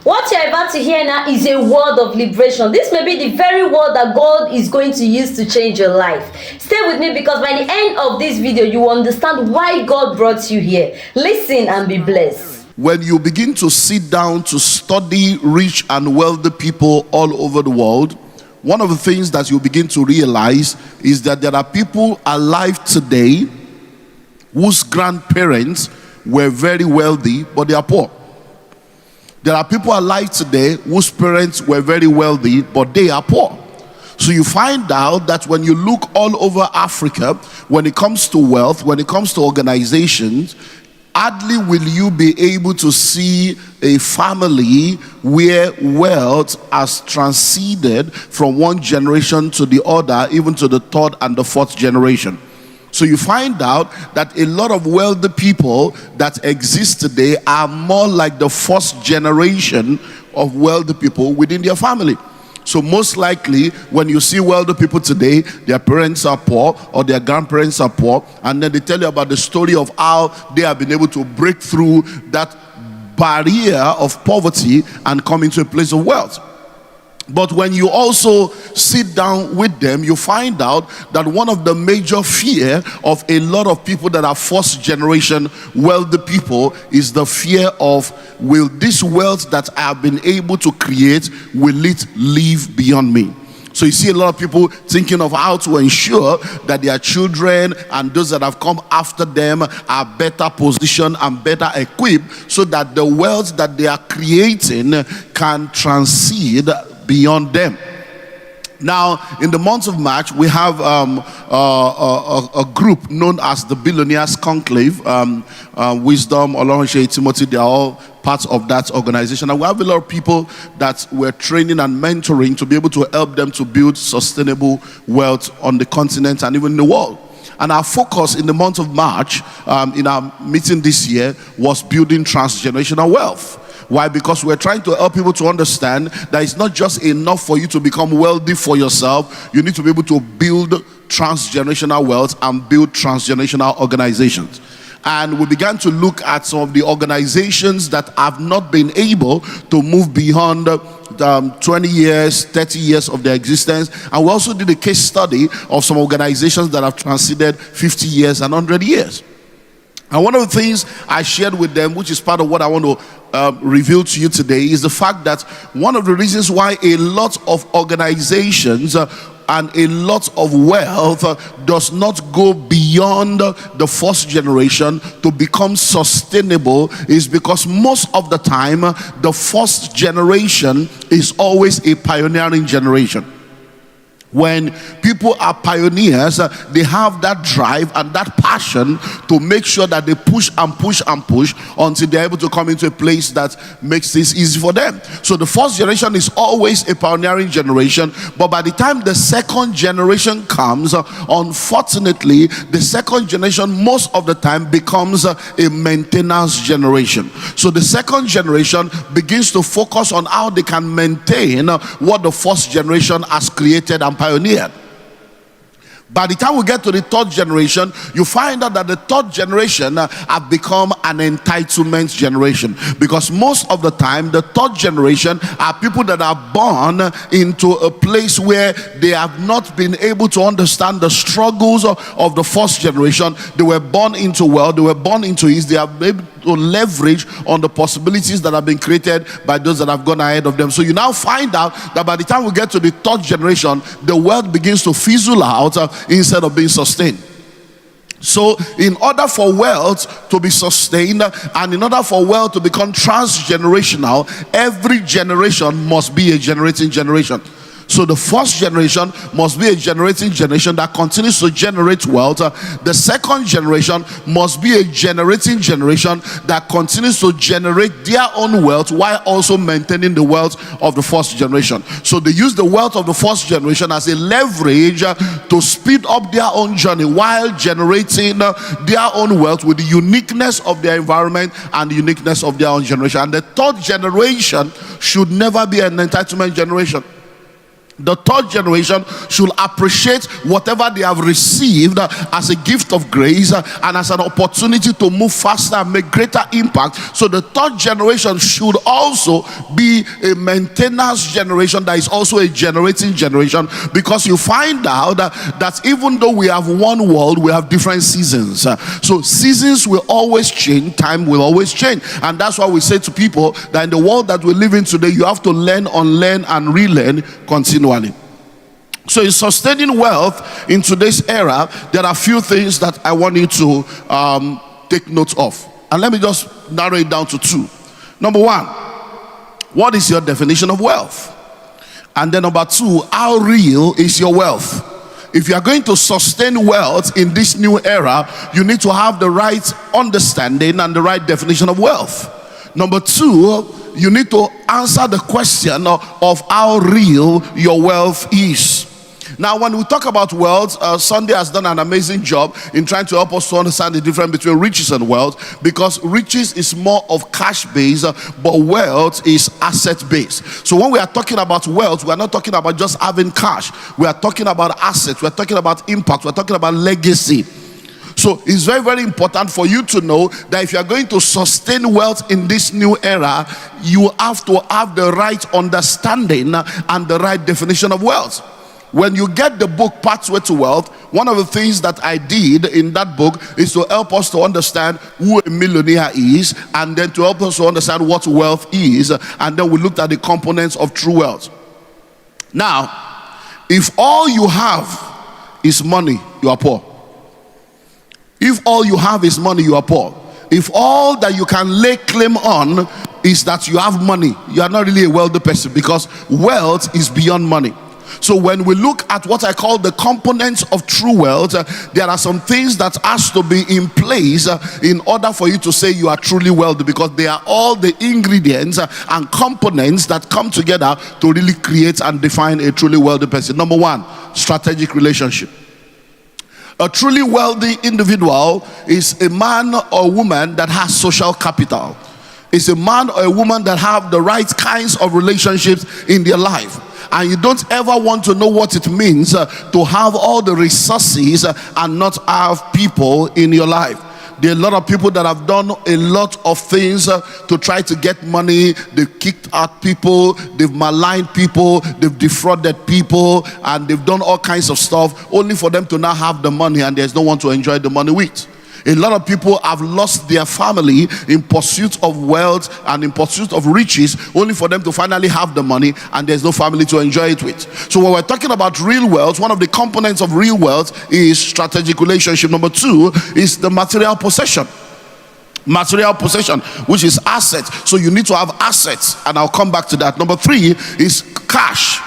What you're about to hear now is a word of liberation. This may be the very word that God is going to use to change your life. Stay with me, because by the end of this video, you will understand why God brought you here. Listen and be blessed. When you begin to sit down to study rich and wealthy people all over the world, one of the things that you begin to realize is that there are people alive today whose grandparents were very wealthy, but they are poor. There are people alive today whose parents were very wealthy, but they are poor. So you find out that when you look all over Africa, when it comes to wealth, when it comes to organizations, hardly will you be able to see a family where wealth has transcended from one generation to the other, even to the third and the fourth generation. So you find out that a lot of wealthy people that exist today are more like the first generation of wealthy people within their family. So most likely, when you see wealthy people today, their parents are poor or their grandparents are poor, and then they tell you about the story of how they have been able to break through that barrier of poverty and come into a place of wealth. But when you also sit down with them, you find out that one of the major fear of a lot of people that are first generation wealthy people is the fear of, will this wealth that I have been able to create, will it live beyond me? So you see a lot of people thinking of how to ensure that their children and those that have come after them are better positioned and better equipped, so that the wealth that they are creating can transcend beyond them. Now, in the month of March, we have a group known as the Billionaires Conclave. Wisdom, Olorunse, Timothy, they are all parts of that organization. And we have a lot of people that we're training and mentoring to be able to help them to build sustainable wealth on the continent and even in the world. And our focus in the month of March, in our meeting this year, was building transgenerational wealth. Why? Because we're trying to help people to understand that it's not just enough for you to become wealthy for yourself. You need to be able to build transgenerational wealth and build transgenerational organizations. And we began to look at some of the organizations that have not been able to move beyond 20 years, 30 years of their existence. And we also did a case study of some organizations that have transcended 50 years and 100 years. And one of the things I shared with them, which is part of what I want to reveal to you today, is the fact that one of the reasons why a lot of organizations and a lot of wealth does not go beyond the first generation to become sustainable is because most of the time the first generation is always a pioneering generation. When people are pioneers, they have that drive and that passion to make sure that they push and push and push until they're able to come into a place that makes this easy for them. So the first generation is always a pioneering generation, but by the time the second generation comes, unfortunately, the second generation most of the time becomes a maintenance generation. So the second generation begins to focus on how they can maintain what the first generation has created and pioneered. By the time we get to the third generation, you find out that the third generation have become an entitlement generation, because most of the time the third generation are people that are born into a place where they have not been able to understand the struggles of the first generation. They were born into wealth, they were born into ease, they have been able to leverage on the possibilities that have been created by those that have gone ahead of them. So you now find out that by the time we get to the third generation, the wealth begins to fizzle out instead of being sustained. So in order for wealth to be sustained and in order for wealth to become transgenerational, every generation must be a generating generation. So the first generation must be a generating generation that continues to generate wealth. The second generation must be a generating generation that continues to generate their own wealth while also maintaining the wealth of the first generation. So they use the wealth of the first generation as a leverage to speed up their own journey while generating their own wealth with the uniqueness of their environment and the uniqueness of their own generation. And the third generation should never be an entitlement generation. The third generation should appreciate whatever they have received as a gift of grace and as an opportunity to move faster and make greater impact. So the third generation should also be a maintenance generation that is also a generating generation, because you find out that even though we have one world, we have different seasons. So seasons will always change, time will always change. And that's why we say to people that in the world that we live in today, you have to learn, unlearn, and relearn continually. So in sustaining wealth in today's era, there are a few things that I want you to take note of. And let me just narrow it down to two. Number one, what is your definition of wealth? And then number two, how real is your wealth? If you are going to sustain wealth in this new era, you need to have the right understanding and the right definition of wealth. Number two, you need to answer the question of how real your wealth is. Now, when we talk about wealth, Sunday has done an amazing job in trying to help us to understand the difference between riches and wealth, because riches is more of cash-based, but wealth is asset-based. So when we are talking about wealth, we are not talking about just having cash. We are talking about assets. We are talking about impact. We are talking about legacy. So it's very, very important for you to know that if you are going to sustain wealth in this new era, you have to have the right understanding and the right definition of wealth. When you get the book Pathway to Wealth, one of the things that I did in that book is to help us to understand who a millionaire is, and then to help us to understand what wealth is, and then we looked at the components of true wealth. Now, if all you have is money, you are poor. If all you have is money, you are poor. If all that you can lay claim on is that you have money, you are not really a wealthy person, because wealth is beyond money. So when we look at what I call the components of true wealth, there are some things that has to be in place in order for you to say you are truly wealthy, because they are all the ingredients and components that come together to really create and define a truly wealthy person. Number one, strategic relationship. A truly wealthy individual is a man or woman that has social capital. It's a man or a woman that have the right kinds of relationships in their life. And you don't ever want to know what it means to have all the resources and not have people in your life. There are a lot of people that have done a lot of things to try to get money. They've kicked out people, they've maligned people, they've defrauded people, and they've done all kinds of stuff only for them to now have the money, and there's no one to enjoy the money with. A lot of people have lost their family in pursuit of wealth and in pursuit of riches, only for them to finally have the money, and there's no family to enjoy it with. So when we're talking about real wealth, one of the components of real wealth is strategic relationship. Number two is the material possession. Material possession, which is assets. So you need to have assets, and I'll come back to that. Number three is cash.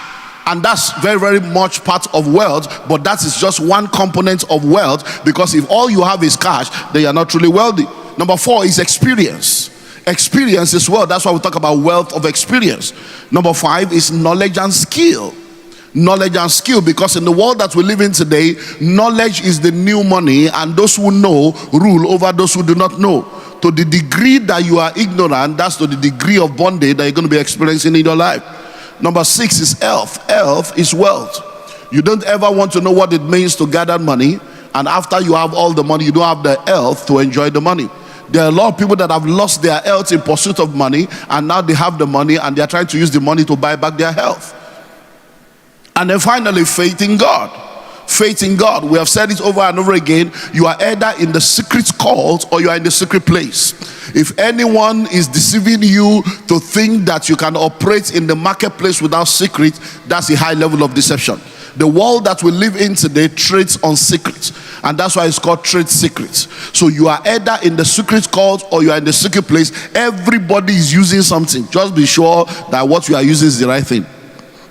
And that's very, very much part of wealth, but that is just one component of wealth, because if all you have is cash, then you're not truly wealthy. Number four is experience. Experience is wealth. That's why we talk about wealth of experience. Number five is knowledge and skill. Knowledge and skill, because in the world that we live in today, knowledge is the new money, and those who know rule over those who do not know. To the degree that you are ignorant, that's to the degree of bondage that you're going to be experiencing in your life. Number six is health. Health is wealth. You don't ever want to know what it means to gather money, and after you have all the money, you don't have the health to enjoy the money. There are a lot of people that have lost their health in pursuit of money, and now they have the money and they're trying to use the money to buy back their health. And then finally, faith in God. Faith in God. We have said it over and over again. You are either in the secret cult or you are in the secret place. If anyone is deceiving you to think that you can operate in the marketplace without secret, that's a high level of deception. The world that we live in today trades on secrets, and that's why it's called trade secrets. So you are either in the secret cult or you are in the secret place. Everybody is using something. Just be sure that what you are using is the right thing.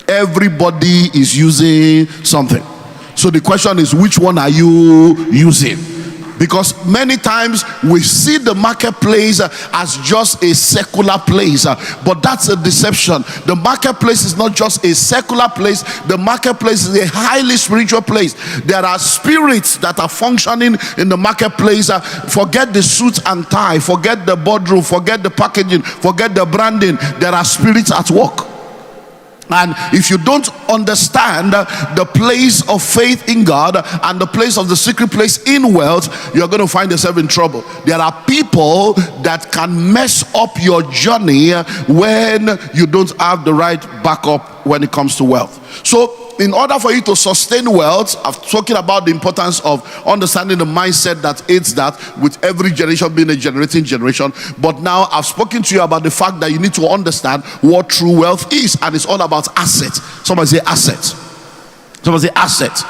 Everybody is using something. So the question is, which one are you using? Because many times we see the marketplace as just a secular place, but that's a deception. The marketplace is not just a secular place. The marketplace is a highly spiritual place. There are spirits that are functioning in the marketplace. Forget the suit and tie, forget the boardroom, forget the packaging, forget the branding. There are spirits at work. And if you don't understand the place of faith in God and the place of the secret place in wealth, you're going to find yourself in trouble. There are people that can mess up your journey when you don't have the right backup when it comes to wealth. So in order for you to sustain wealth, I've spoken about the importance of understanding the mindset that aids that, with every generation being a generating generation. But now I've spoken to you about the fact that you need to understand what true wealth is, and it's all about assets. Somebody say assets. Somebody say assets.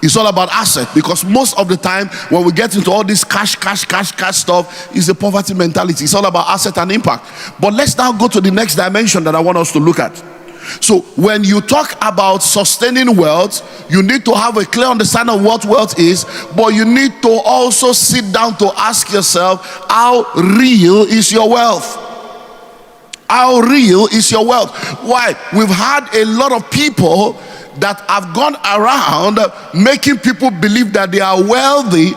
It's all about asset, because most of the time when we get into all this cash stuff, is a poverty mentality. It's all about asset and impact. But let's now go to the next dimension that I want us to look at. So when you talk about sustaining wealth, you need to have a clear understanding of what wealth is, but you need to also sit down to ask yourself, how real is your wealth? How real is your wealth? Why? We've had a lot of people that have gone around making people believe that they are wealthy,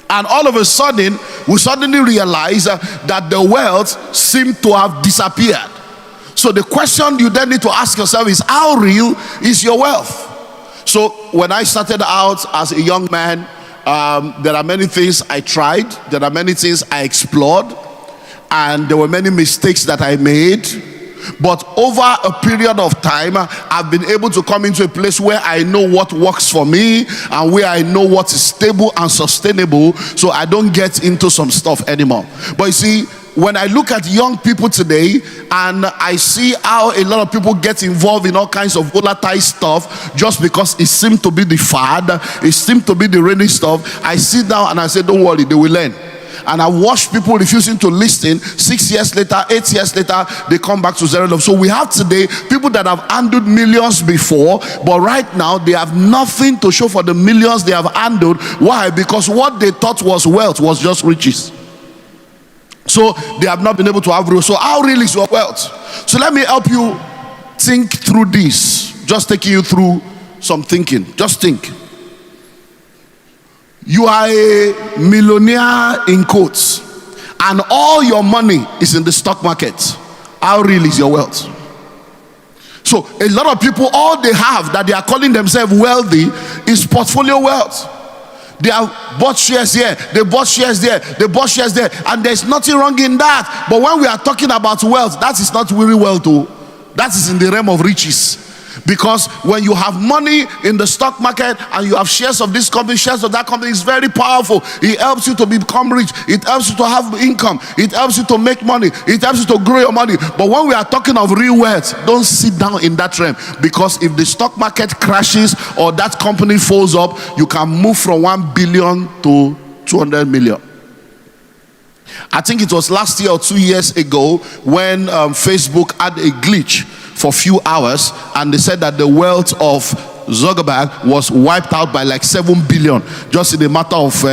and all of a sudden we suddenly realize that the wealth seemed to have disappeared. So the question you then need to ask yourself is, how real is your wealth? So when I started out as a young man, there are many things I tried, there are many things I explored, and there were many mistakes that I made. But over a period of time, I've been able to come into a place where I know what works for me and where I know what is stable and sustainable, so I don't get into some stuff anymore. But you see, when I look at young people today and I see how a lot of people get involved in all kinds of volatile stuff just because it seemed to be the fad, it seemed to be the reigning stuff, I sit down and I say, don't worry, they will learn. And I watch people refusing to listen. 6 years later, 8 years later, they come back to zero level. So we have today people that have handled millions before, but right now they have nothing to show for the millions they have handled. Why? Because what they thought was wealth was just riches. So they have not been able to have real. So how real is your wealth? So let me help you think through this. Just taking you through some thinking. Just think. You are a millionaire in quotes, and all your money is in the stock market. How real is your wealth? So a lot of people, all they have that they are calling themselves wealthy is portfolio wealth. They have bought shares here, they bought shares there, they bought shares there, and there's nothing wrong in that. But when we are talking about wealth, that is not really wealth, though. That is in the realm of riches. Because when you have money in the stock market and you have shares of this company, shares of that company, it's very powerful. It helps you to become rich. It helps you to have income. It helps you to make money. It helps you to grow your money. But when we are talking of real wealth, don't sit down in that realm. Because if the stock market crashes or that company falls up, you can move from 1 billion to 200 million. I think it was last year or 2 years ago when Facebook had a glitch for a few hours, and they said that the wealth of Zuckerberg was wiped out by like 7 billion just in a matter of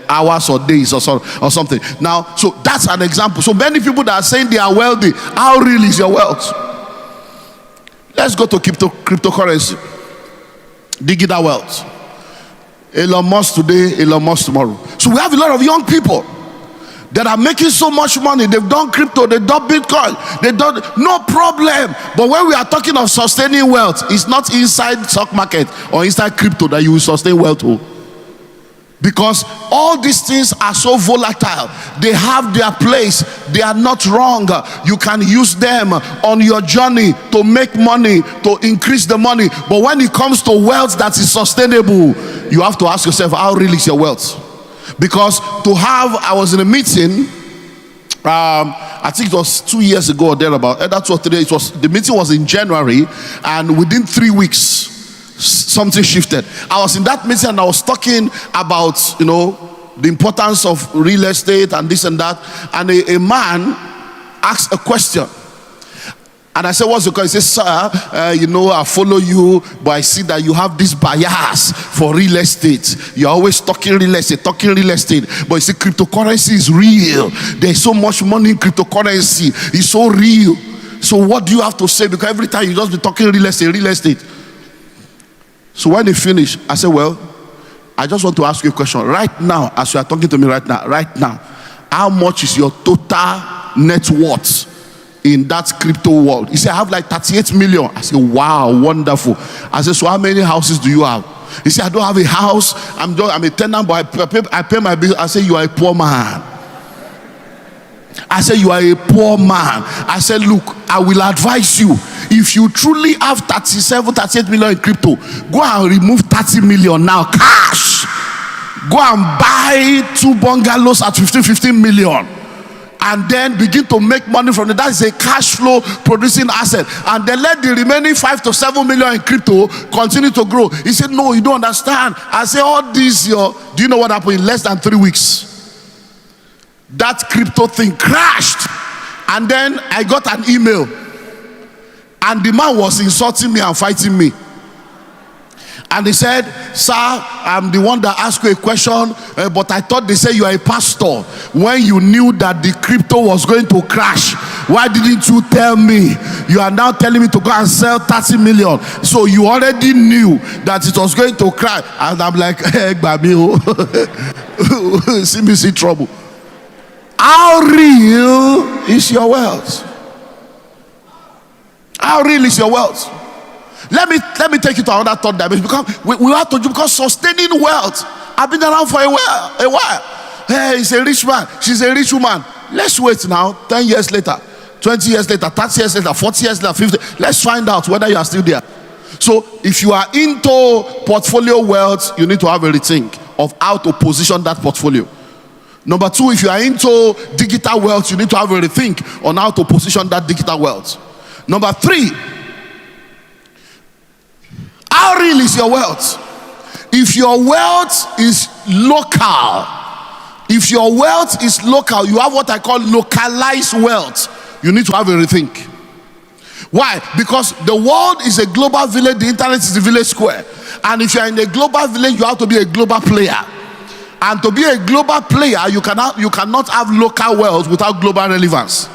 hours or days or something. Now, so that's an example. So many people that are saying they are wealthy, how real is your wealth? Let's go to cryptocurrency. Digital wealth. Elon Musk today, Elon Musk tomorrow. So we have a lot of young people that are making so much money. They've done crypto, they've done Bitcoin, they've done, no problem. But when we are talking of sustaining wealth, it's not inside stock market or inside crypto that you will sustain wealth. Because all these things are so volatile. They have their place. They are not wrong. You can use them on your journey to make money, to increase the money. But when it comes to wealth that is sustainable, you have to ask yourself, how real is your wealth? Because I was in a meeting, I think it was 2 years ago or thereabout. That's what today it was. The meeting was in January, and within 3 weeks, something shifted. I was in that meeting and I was talking about, the importance of real estate and this and that. And a man asked a question. And I said, what's the question? He says, sir, I follow you, but I see that you have this bias for real estate. You're always talking real estate. But you see, cryptocurrency is real. There's so much money in cryptocurrency. It's so real. So what do you have to say? Because every time you just be talking real estate. So when they finished, I said, well, I just want to ask you a question. Right now, as you are talking to me right now, how much is your total net worth in that crypto world. He said, I have like 38 million. I said, wow, wonderful. I said, so how many houses do you have? He said, I don't have a house. I'm a tenant, but I pay my bills. I said, you are a poor man. I said, you are a poor man. I said, look, I will advise you. If you truly have 38 million in crypto, go and remove 30 million now, cash. Go and buy 2 bungalows at 15 million. And then begin to make money from it. That is a cash flow producing asset. And then let the remaining 5 to 7 million in crypto continue to grow. He said, no, you don't understand. I said, all this, do you know what happened in less than 3 weeks? That crypto thing crashed. And then I got an email. And the man was insulting me and fighting me. And he said, sir, I'm the one that asked you a question, but I thought they said you are a pastor. When you knew that the crypto was going to crash, why didn't you tell me? You are now telling me to go and sell 30 million. So you already knew that it was going to crash. And I'm like, hey, baby, see trouble. How real is your wealth? How real is your wealth? Let me take you to another thought dimension. We have to do, because sustaining wealth. I've been around for a while. Hey, he's a rich man. She's a rich woman. Let's wait now. 10 years later, 20 years later, 30 years later, 40 years later, 50. Let's find out whether you are still there. So if you are into portfolio wealth, you need to have a rethink of how to position that portfolio. Number 2, if you are into digital wealth, you need to have a rethink on how to position that digital wealth. Number 3, how real is your wealth? If your wealth is local, you have what I call localized wealth, you need to have a rethink. Why? Because the world is a global village, the internet is a village square. And if you are in a global village, you have to be a global player. And to be a global player, you cannot have local wealth without global relevance.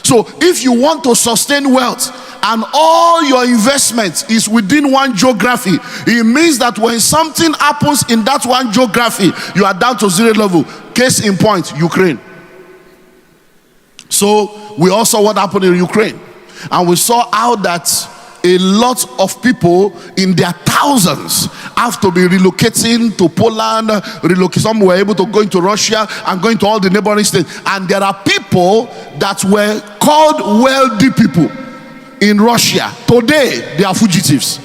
So if you want to sustain wealth and all your investment is within one geography, it means that when something happens in that one geography, you are down to 0 level. Case in point, Ukraine. So we also saw what happened in Ukraine, and we saw how that a lot of people in their thousands have to be relocating to Poland, some were able to go into Russia and go into all the neighboring states. And there are people that were called wealthy people in Russia. Today, they are fugitives.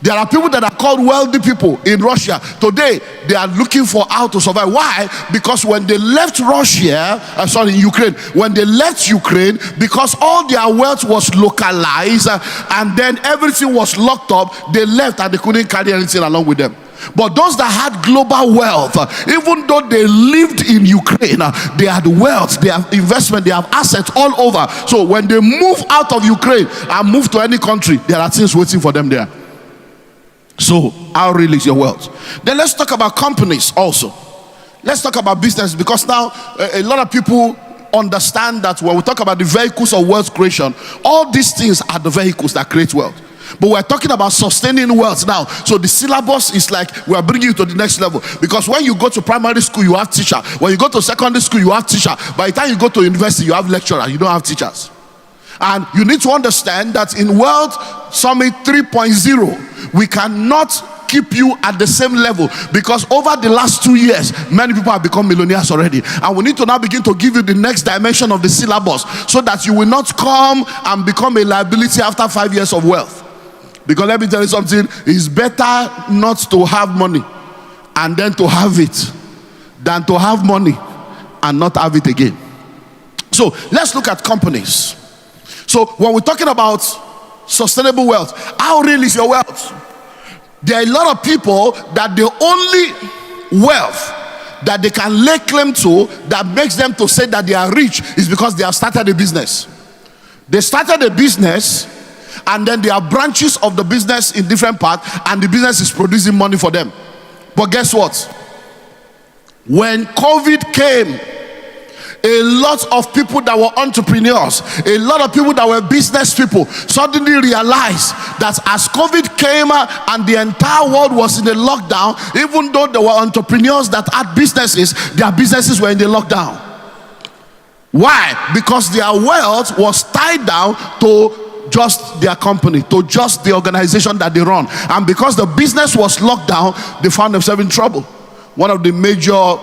There are people that are called wealthy people in Russia. Today, they are looking for how to survive. Why? Because when they left Ukraine, when they left Ukraine, because all their wealth was localized and then everything was locked up, they left and they couldn't carry anything along with them. But those that had global wealth, even though they lived in Ukraine, they had wealth, they have investment, they have assets all over. So when they move out of Ukraine and move to any country, there are things waiting for them there. So how real is your wealth? Then let's talk about companies also. Let's talk about business, because now a lot of people understand that when we talk about the vehicles of wealth creation, all these things are the vehicles that create wealth. But we're talking about sustaining wealth now. So the syllabus is like we are bringing you to the next level. Because when you go to primary school, you have teacher. When you go to secondary school, you have teacher. By the time you go to university, you have lecturer. You don't have teachers. And you need to understand that in Wealth Summit 3.0, we cannot keep you at the same level, because over the last 2 years, many people have become millionaires already. And we need to now begin to give you the next dimension of the syllabus, so that you will not come and become a liability after 5 years of wealth. Because let me tell you something, it's better not to have money and then to have it than to have money and not have it again. So let's look at companies. So when we're talking about sustainable wealth, how real is your wealth? There are a lot of people that the only wealth that they can lay claim to that makes them to say that they are rich is because they have started a business. They started a business, and then there are branches of the business in different parts, and the business is producing money for them. But guess what? When COVID came, a lot of people that were entrepreneurs, a lot of people that were business people suddenly realized that as COVID came and the entire world was in a lockdown, even though there were entrepreneurs that had businesses, their businesses were in the lockdown. Why? Because their wealth was tied down to just their company, to just the organization that they run. And because the business was locked down, they found themselves in trouble. One of the major,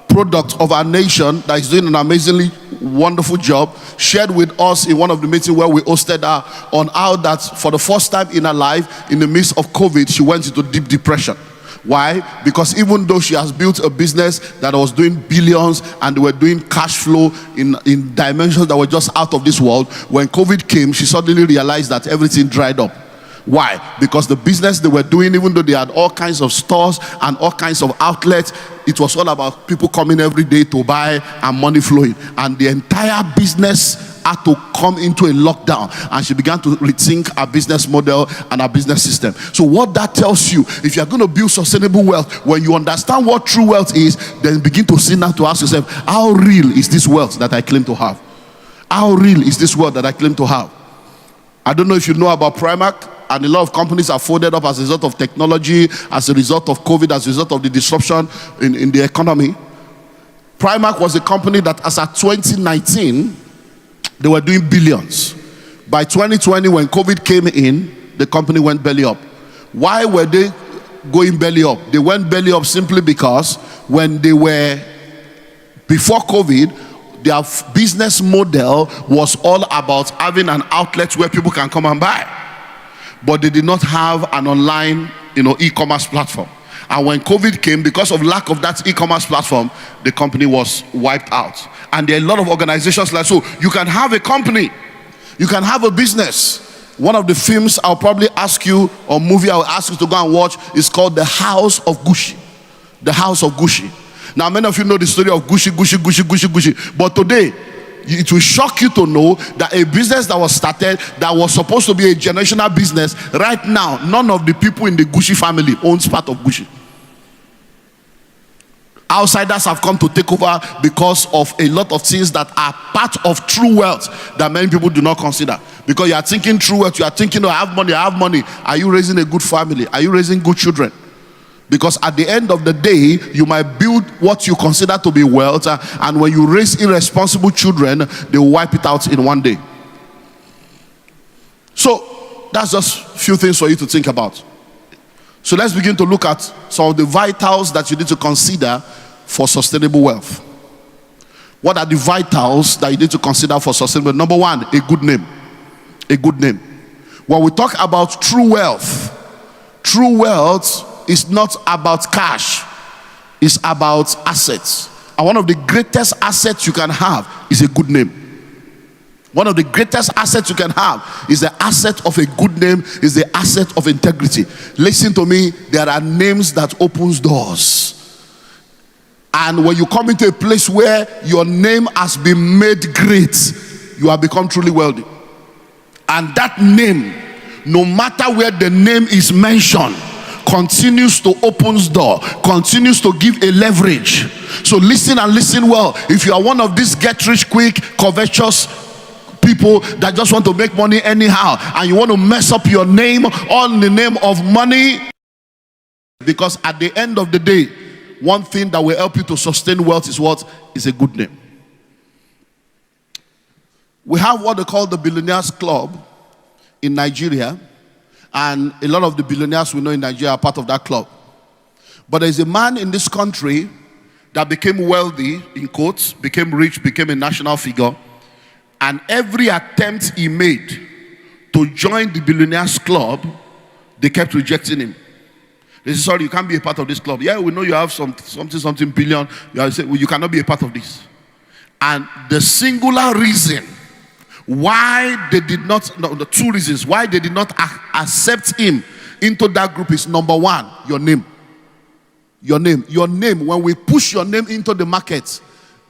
product of our nation that is doing an amazingly wonderful job shared with us in one of the meetings where we hosted her on how that for the first time in her life, in the midst of COVID, she went into deep depression. Why? Because even though she has built a business that was doing billions and they were doing cash flow in dimensions that were just out of this world, when COVID came, she suddenly realized that everything dried up. Why? Because the business they were doing, even though they had all kinds of stores and all kinds of outlets, it was all about people coming every day to buy and money flowing. And the entire business had to come into a lockdown, and she began to rethink her business model and her business system. So what that tells you, if you're going to build sustainable wealth, when you understand what true wealth is, then begin to sit down to ask yourself, how real is this wealth that I claim to have? How real is this wealth that I claim to have? I don't know if you know about Primark, and a lot of companies are folded up as a result of technology, as a result of COVID, as a result of the disruption in the economy. Primark was a company that, as at 2019, they were doing billions. By 2020, when COVID came in, the company went belly up. Why were they going belly up? They went belly up simply because when they were, before COVID, their business model was all about having an outlet where people can come and buy. But they did not have an online, e-commerce platform. And when COVID came, because of lack of that e-commerce platform, the company was wiped out. And there are a lot of organizations like, so you can have a company, you can have a business. One of the films I'll probably ask you, or movie I'll ask you to go and watch, is called The House of Gucci. The House of Gucci. Now, many of you know the story of Gucci. But today, it will shock you to know that a business that was started, that was supposed to be a generational business, right now, none of the people in the Gucci family owns part of Gucci. Outsiders have come to take over because of a lot of things that are part of true wealth that many people do not consider. Because you are thinking true wealth, you are thinking, I have money. Are you raising a good family? Are you raising good children? Because at the end of the day, you might build what you consider to be wealth, and when you raise irresponsible children, they will wipe it out in one day. So that's just a few things for you to think about. So let's begin to look at some of the vitals that you need to consider for sustainable wealth. What are the vitals that you need to consider for sustainable? Number one, a good name. A good name. When we talk about true wealth is not about cash, it's about assets. And one of the greatest assets you can have is a good name. One of the greatest assets you can have is the asset of a good name, is the asset of integrity. Listen to me, there are names that opens doors. And when you come into a place where your name has been made great, you have become truly wealthy. And that name, no matter where the name is mentioned, continues to open door, continues to give a leverage. So listen and listen well. If you are one of these get rich quick, covetous people that just want to make money anyhow, and you want to mess up your name all in the name of money, because at the end of the day, one thing that will help you to sustain wealth is what? Is a good name. We have what they call the Billionaires Club in Nigeria, and a lot of the billionaires we know in Nigeria are part of that club. But there's a man in this country that became wealthy, in quotes, became rich, became a national figure, and every attempt he made to join the Billionaires Club, they kept rejecting him. They said, sorry, you can't be a part of this club. Yeah, we know you have something billion. You cannot be a part of this. And the singular reason why they did not, the two reasons why they did not accept him into that group is, number one, your name. Your name. Your name. When we push your name into the market,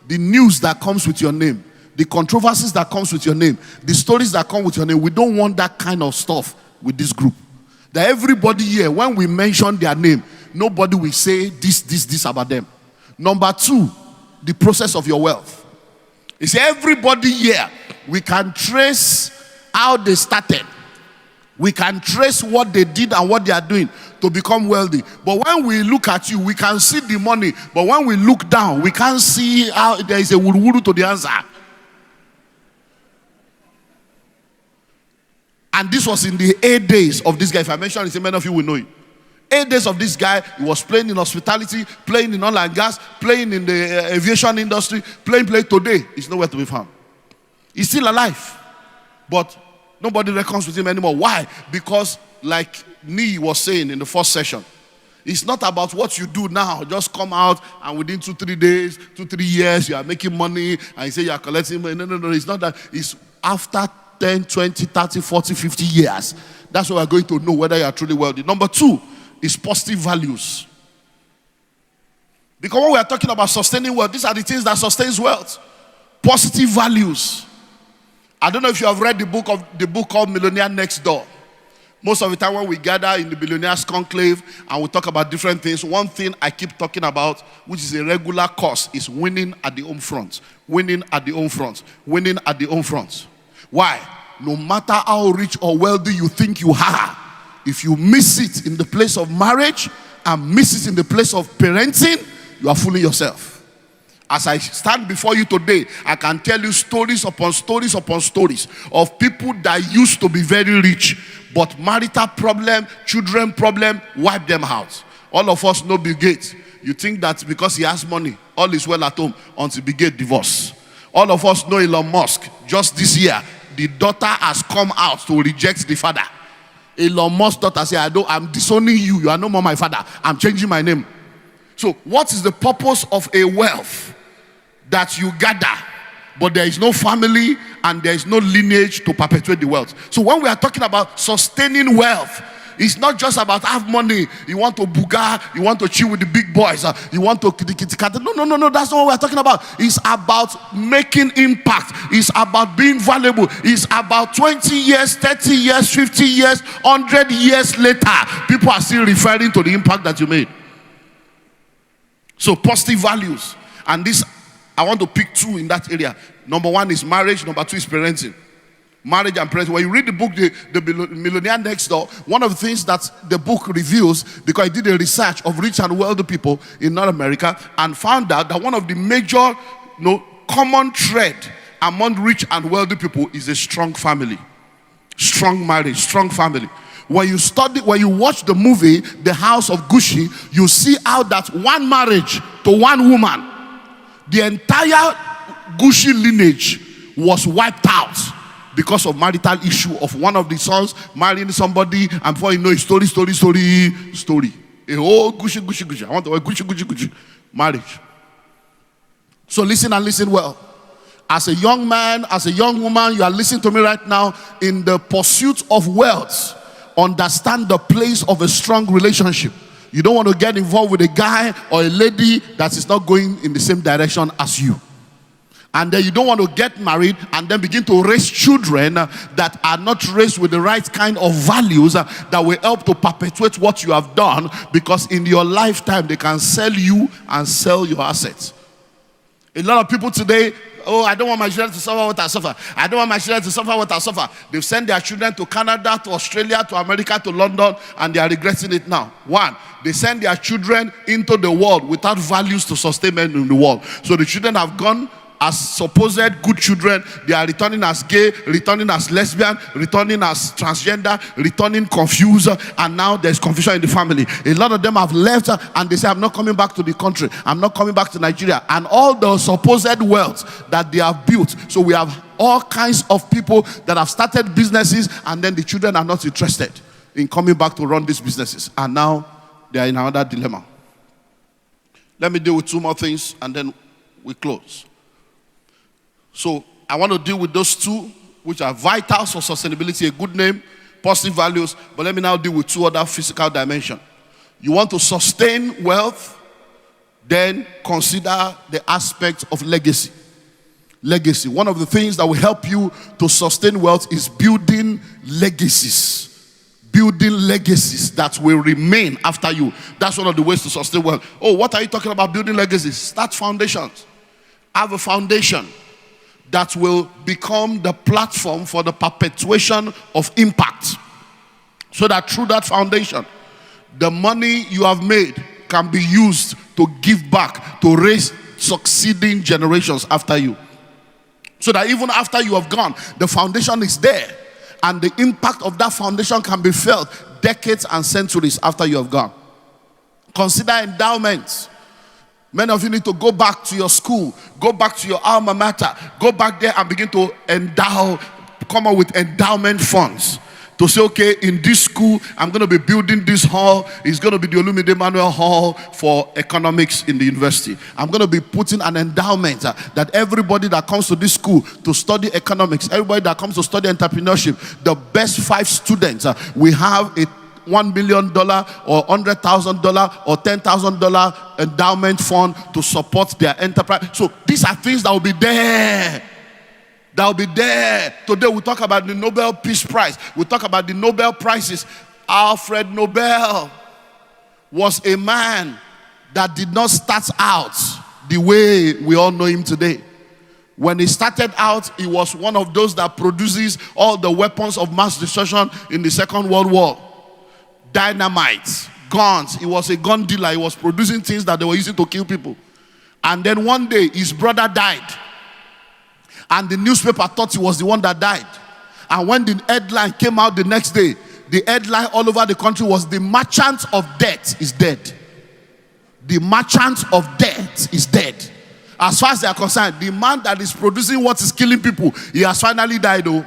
the news that comes with your name, the controversies that comes with your name, the stories that come with your name, we don't want that kind of stuff with this group. That everybody here, when we mention their name, nobody will say this about them. Number two, the process of your wealth. You see, everybody here, we can trace how they started. We can trace what they did and what they are doing to become wealthy. But when we look at you, we can see the money. But when we look down, we can't see how there is a wuru to the answer. And this was in the 8 days of this guy. If I mention it, many of you will know it. 8 days of this guy. He was playing in hospitality, playing in oil and gas, playing in the aviation industry, playing. Today, he's nowhere to be found. He's still alive, but nobody reckons with him anymore. Why? Because like Nee was saying in the first session, it's not about what you do now. Just come out and within 2-3 days, 2-3 years, you are making money and you say you are collecting money. No. It's not that. It's after 10, 20, 30, 40, 50 years. That's why we're going to know whether you are truly wealthy. Number 2 is positive values. Because when we are talking about sustaining wealth, these are the things that sustains wealth. Positive values. I don't know if you have read the book called Millionaire Next Door. Most of the time when we gather in the Billionaires Conclave and we talk about different things, one thing I keep talking about, which is a regular course, is winning at the home front. Winning at the home front. Winning at the home front. Why? No matter how rich or wealthy you think you are, if you miss it in the place of marriage and miss it in the place of parenting, you are fooling yourself. As I stand before you today, I can tell you stories upon stories upon stories of people that used to be very rich, but marital problem, children problem, wipe them out. All of us know Bill Gates. You think that because he has money, all is well at home until Bill Gates divorce. All of us know Elon Musk. Just this year, the daughter has come out to reject the father. Elon Musk's daughter said, I'm disowning you. You are no more my father. I'm changing my name. So what is the purpose of a wealth that you gather, but there is no family and there is no lineage to perpetuate the wealth? So when we are talking about sustaining wealth, it's not just about have money. You want to buga, you want to chill with the big boys, you want to kitty cat. No. That's not what we're talking about. It's about making impact. It's about being valuable. It's about 20 years, 30 years, 50 years, 100 years later, people are still referring to the impact that you made. So positive values. And this, I want to pick 2 in that area. Number 1 is marriage. Number 2 is parenting. Marriage and parenting. When you read the book, the Millionaire Next Door, one of the things that the book reveals, because I did a research of rich and wealthy people in North America and found out that one of the major common thread among rich and wealthy people is a strong family. Strong marriage, strong family. When you watch the movie, The House of Gucci, you see how that one marriage to one woman, the entire Gucci lineage was wiped out because of marital issue of one of the sons marrying somebody, and before you know it, story. A whole Gucci. I want the word Gucci. Marriage. So listen and listen well. As a young man, as a young woman, you are listening to me right now, in the pursuit of wealth, understand the place of a strong relationship. You don't want to get involved with a guy or a lady that is not going in the same direction as you. And then you don't want to get married and then begin to raise children that are not raised with the right kind of values that will help to perpetuate what you have done, because in your lifetime they can sell you and sell your assets. A lot of people today, I don't want my children to suffer what I suffer. I don't want my children to suffer what I suffer. They've sent their children to Canada, to Australia, to America, to London, and they are regretting it now. 1, they send their children into the world without values to sustain them in the world. So the children have gone as supposed good children. They are returning as gay, returning as lesbian, returning as transgender, returning confused, and now there's confusion in the family. A lot of them have left and they say, I'm not coming back to the country, I'm not coming back to Nigeria, and all the supposed wealth that they have built. So we have all kinds of people that have started businesses, and then the children are not interested in coming back to run these businesses, and now they are in another dilemma. Let me deal with 2 more things and then we close. So I want to deal with those 2, which are vital for sustainability, a good name, positive values. But let me now deal with 2 other physical dimensions. You want to sustain wealth, then consider the aspect of legacy. Legacy. One of the things that will help you to sustain wealth is building legacies. Building legacies that will remain after you. That's one of the ways to sustain wealth. Oh, what are you talking about building legacies? Start foundations. Have a foundation that will become the platform for the perpetuation of impact. So that through that foundation, The money you have made can be used to give back, to raise succeeding generations after you. So that even after you have gone, the foundation is there. And the impact of that foundation can be felt decades and centuries after you have gone. Consider endowments. Many of you need to go back to your school, go back to your alma mater, go back there and begin to endow, come up with endowment funds. To say, okay, in this school, I'm going to be building this hall. It's going to be the Olumide Manuel Hall for economics in the university. I'm going to be putting an endowment that everybody that comes to this school to study economics, everybody that comes to study entrepreneurship, the best 5 students, we have a $1 million or $100,000 or $10,000 endowment fund to support their enterprise. So these are things that will be there. That will be there. Today we talk about the Nobel Peace Prize. We talk about the Nobel Prizes. Alfred Nobel was a man that did not start out the way we all know him today. When he started out, he was one of those that produces all the weapons of mass destruction in the Second World War. Dynamite, guns. He was a gun dealer. He was producing things that they were using to kill people. And then one day, his brother died. And the newspaper thought he was the one that died. And when the headline came out the next day, the headline all over the country was, "The merchant of death is dead." The merchant of death is dead. As far as they are concerned, the man that is producing what is killing people, he has finally died. Oh.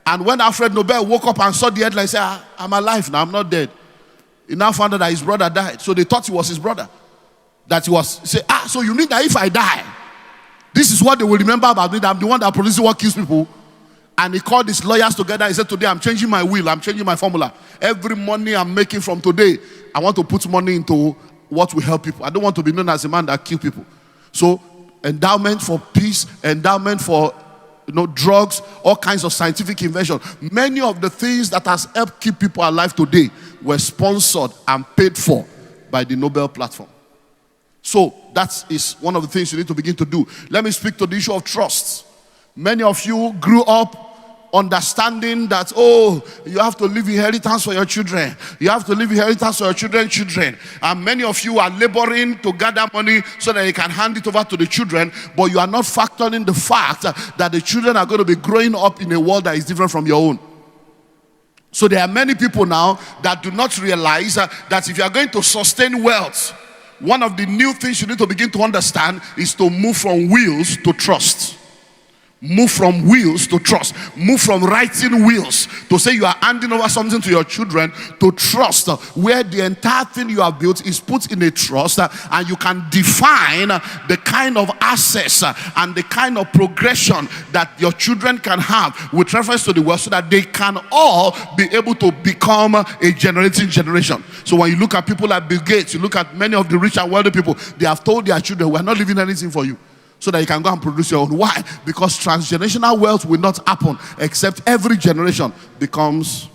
And when Alfred Nobel woke up and saw the headline, he said, "I'm alive now, I'm not dead." He now found out that his brother died. So they thought he was his brother. That he was, say, so you mean that if I die, this is what they will remember about me, that I'm the one that produces what kills people? And he called his lawyers together. He said, "Today I'm changing my will, I'm changing my formula. Every money I'm making from today, I want to put money into what will help people. I don't want to be known as a man that kills people." So endowment for peace, endowment for drugs, all kinds of scientific invention. Many of the things that has helped keep people alive today were sponsored and paid for by the Nobel platform. So that is one of the things you need to begin to do. Let me speak to the issue of trust. Many of you grew up understanding that, you have to leave inheritance for your children. You have to leave inheritance for your children's children. And many of you are laboring to gather money so that you can hand it over to the children, but you are not factoring the fact that the children are going to be growing up in a world that is different from your own. So there are many people now that do not realize that if you are going to sustain wealth, one of the new things you need to begin to understand is to move from wills to trust. Move from wills to trust. Move from writing wills to say you are handing over something to your children to trust, where the entire thing you have built is put in a trust, and you can define the kind of access and the kind of progression that your children can have with reference to the wealth, so that they can all be able to become a generating generation. So when you look at people like Bill Gates, you look at many of the rich and wealthy people, they have told their children, "We are not leaving anything for you," so that you can go and produce your own. Why? Because transgenerational wealth will not happen except every generation becomes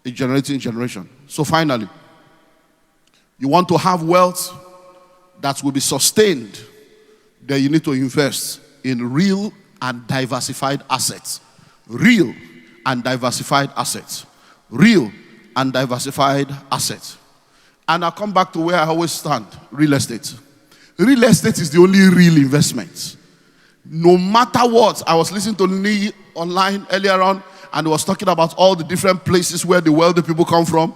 a generating generation. So finally, you want to have wealth that will be sustained, then you need to invest in real and diversified assets. Real and diversified assets. Real and diversified assets. And I'll come back to where I always stand, real estate. Real estate is the only real investment. No matter what, I was listening to Lee online earlier on, and he was talking about all the different places where the wealthy people come from.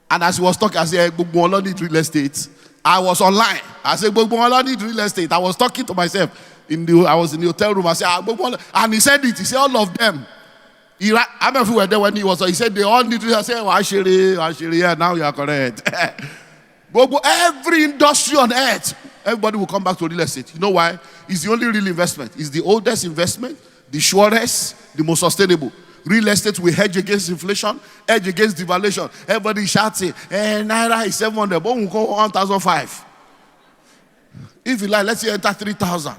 And as he was talking, I said, "Gbogbo need real estate." I was online. I said, "Gbogbo need real estate." I was talking to myself. I was in the hotel room. I said, and he said it. He said, all of them. I don't know if we were there when he was. He said, they all need real estate. I said, "Ashiri, yeah, now you are correct." Every industry on earth, everybody will come back to real estate. You know why? It's the only real investment. It's the oldest investment, the surest, the most sustainable. Real estate will hedge against inflation, hedge against devaluation. Everybody is shouting, Naira is 700, but we'll go 1,005. If you like, let's say enter 3,000.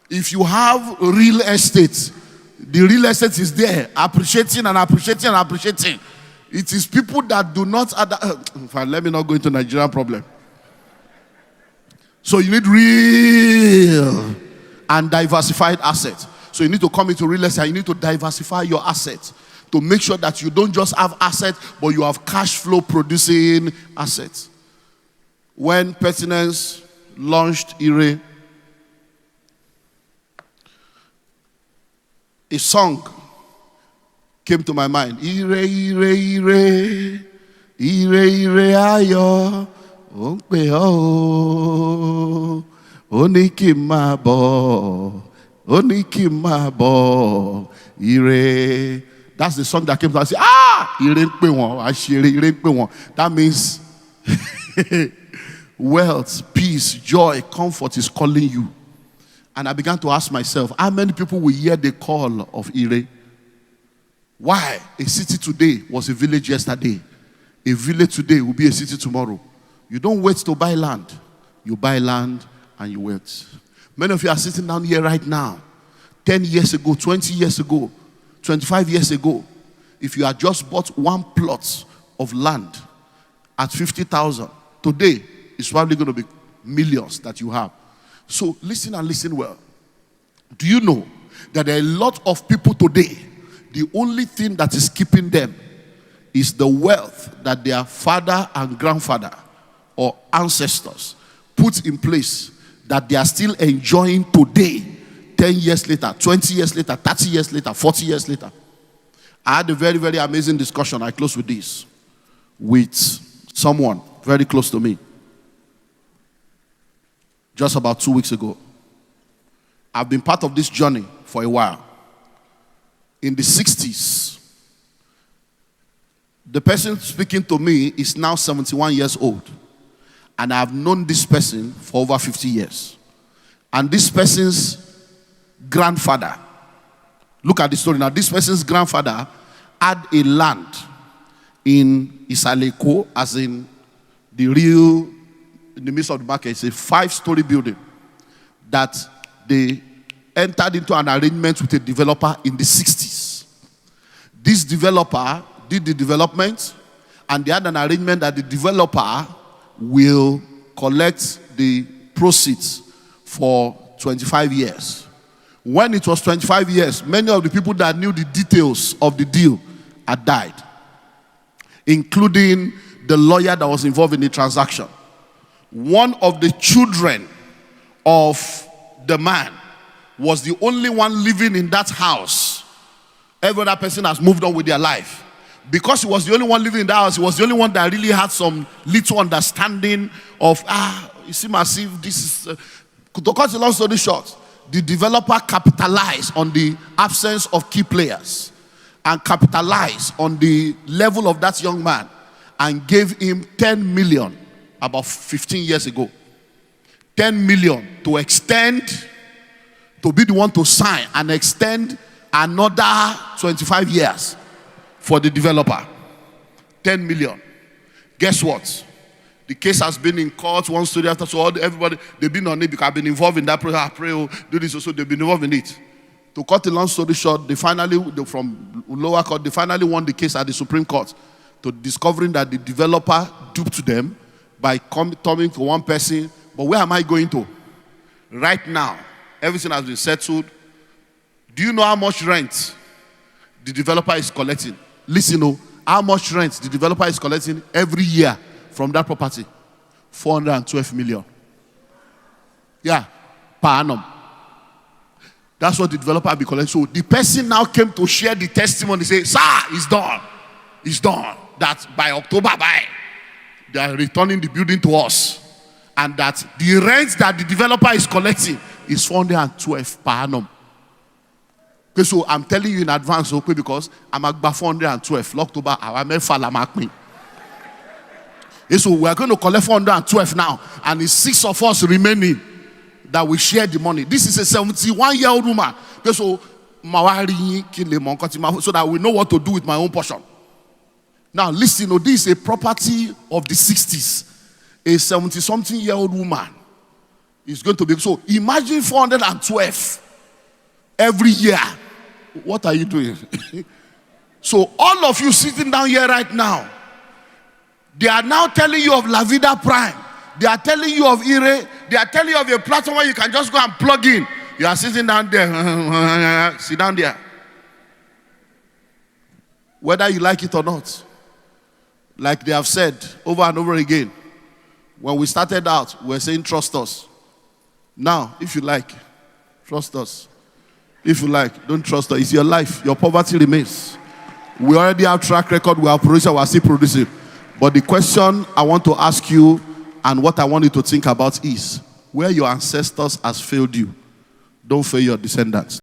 If you have real estate, the real estate is there, appreciating and appreciating and appreciating. It is people that do not, let me not go into Nigerian problem. So you need real and diversified assets. So you need to come into real estate, you need to diversify your assets. to make sure that you don't just have assets, but you have cash flow producing assets. When Pertinence launched Ire, a song came to my mind. Ire, ire, ire, ire, ire, ayo, onpe o, oniki mabo, oniki mabo, ire. That's the song that came to me. I said, ire npe won, ashire ire npe won. That means wealth, peace, joy, comfort is calling you. And I began to ask myself, how many people will hear the call of Ire? Why? A city today was a village yesterday. A village today will be a city tomorrow. You don't wait to buy land. You buy land and you wait. Many of you are sitting down here right now. 10 years ago, 20 years ago, 25 years ago, if you had just bought one plot of land at 50,000, today it's probably going to be millions that you have. So listen and listen well. Do you know that there are a lot of people today, the only thing that is keeping them is the wealth that their father and grandfather or ancestors put in place that they are still enjoying today, 10 years later, 20 years later, 30 years later, 40 years later. I had a very, very amazing discussion. I close with this. With someone very close to me. Just about 2 weeks ago. I've been part of this journey for a while. In the 60s, the person speaking to me is now 71 years old. And I've known this person for over 50 years. And this person's grandfather, look at the story now. This person's grandfather had a land in Isaleko, as in the real, in the midst of the market. It's a 5-story building that they entered into an arrangement with a developer in the 60s. This developer did the development, and they had an arrangement that the developer will collect the proceeds for 25 years. When it was 25 years, many of the people that knew the details of the deal had died, including the lawyer that was involved in the transaction. One of the children of the man was the only one living in that house. Every other person has moved on with their life. Because he was the only one living in that house, he was the only one that really had some little understanding of, you see, massive, this is, to cut the long story short, the developer capitalized on the absence of key players and capitalized on the level of that young man and gave him 10 million about 15 years ago. 10 million to extend, to be the one to sign and extend another 25 years for the developer. 10 million. Guess what? The case has been in court, one story after, so everybody, they've been on it because I've been involved in that process. I pray, do this also, they've been involved in it. To cut the long story short, from lower court, they finally won the case at the Supreme Court, to discovering that the developer duped them by coming to one person. But where am I going to? Right now, everything has been settled. Do you know how much rent the developer is collecting? Listen, how much rent the developer is collecting every year from that property? 412 million. Yeah, per annum. That's what the developer will be collecting. So the person now came to share the testimony. Say, sir, it's done. It's done. That by October, they are returning the building to us. And that the rent that the developer is collecting is 412 per annum. Okay, so I'm telling you in advance, okay, because I'm at 412. October, I'm at so we're going to collect 412 now. And it's 6 of us remaining that we share the money. This is a 71-year-old woman. Okay, so that we know what to do with my own portion. Now listen, this is a property of the 60s. A 70-something-year-old woman is going to be. So imagine 412 every year. What are you doing? So all of you sitting down here right now, they are now telling you of La Vida Prime. They are telling you of Ire. They are telling you of a platform where you can just go and plug in. You are sitting down there. Sit down there. whether you like it or not. Like they have said over and over again, when we started out, we were saying, trust us. Now, if you like, trust us. If you like, don't trust us. It's your life. Your poverty remains. We already have track record. We are producing. We are still producing. But the question I want to ask you and what I want you to think about is, where your ancestors has failed you, don't fail your descendants.